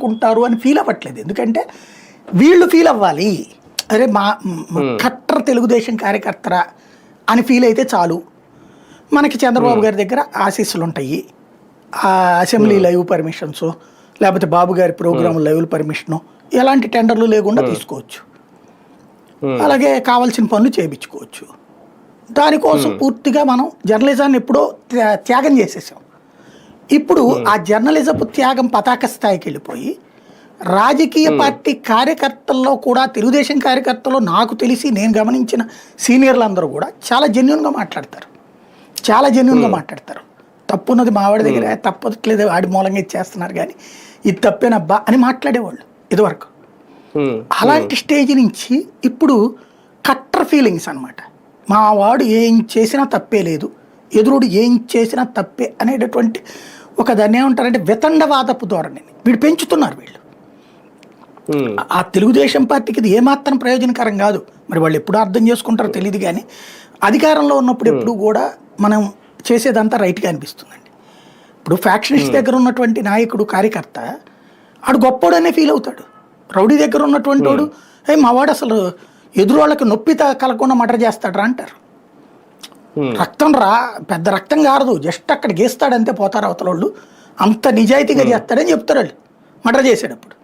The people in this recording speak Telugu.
అనుకుంటారు అని ఫీల్ అవ్వట్లేదు. ఎందుకంటే వీళ్ళు ఫీల్ అవ్వాలి, అరే మా కట్టర్ తెలుగుదేశం కార్యకర్తరా అని ఫీల్ అయితే చాలు. మనకి చంద్రబాబు గారి దగ్గర ఆశీస్సులు ఉంటాయి, అసెంబ్లీ లైవ్ పర్మిషన్స్, లేకపోతే బాబు గారి ప్రోగ్రామ్ లైవ్ పర్మిషను, ఎలాంటి టెండర్లు లేకుండా తీసుకోవచ్చు, అలాగే కావాల్సిన పనులు చేయించుకోవచ్చు. దానికోసం పూర్తిగా మనం జర్నలిజాన్ని ఎప్పుడో త్యాగం చేసేసాం. ఇప్పుడు ఆ జర్నలిజపు త్యాగం పతాక స్థాయికి వెళ్ళిపోయి రాజకీయ పార్టీ కార్యకర్తల్లో కూడా, తెలుగుదేశం కార్యకర్తల్లో నాకు తెలిసి నేను గమనించిన సీనియర్లు అందరూ కూడా చాలా జెన్యున్గా మాట్లాడతారు, చాలా జెన్యున్గా మాట్లాడతారు. తప్పున్నది మావాడి దగ్గర, తప్పట్లేదు వాడి మూలంగా ఇచ్చేస్తున్నారు కానీ ఇది తప్పేనబ్బా అని మాట్లాడేవాళ్ళు ఇదివరకు. అలాంటి స్టేజ్ నుంచి ఇప్పుడు కట్టర్ ఫీలింగ్స్ అనమాట. మా వాడు ఏం చేసినా తప్పే లేదు, ఎదురుడు ఏం చేసినా తప్పే అనేటటువంటి ఒక దాన్ని ఏమంటారంటే వితండవాదపు ధోరణిని వీడు పెంచుతున్నారు. వీళ్ళు ఆ తెలుగుదేశం పార్టీకి ఇది ఏమాత్రం ప్రయోజనకరం కాదు. మరి వాళ్ళు ఎప్పుడు అర్థం చేసుకుంటారో తెలియదు కానీ అధికారంలో ఉన్నప్పుడు ఎప్పుడు కూడా మనం చేసేదంతా రైట్గా అనిపిస్తుందండి. ఇప్పుడు ఫ్యాక్షనిస్ట్ దగ్గర ఉన్నటువంటి నాయకుడు కార్యకర్త ఆడు గొప్పోడనే ఫీల్ అవుతాడు. రౌడీ దగ్గర ఉన్నటువంటి వాడు మావాడు అసలు ఎదురు వాళ్ళకి నొప్పి కలగకుండా మర్డర్ చేస్తాడరా అంటారు. రక్తం పెద్ద రక్తం కారదు, జస్ట్ అక్కడ గీస్తాడంతే పోతారు అవతల వాళ్ళు, అంత నిజాయితీగా చేస్తాడని చెప్తారు వాళ్ళు మర్డర్ చేసేటప్పుడు.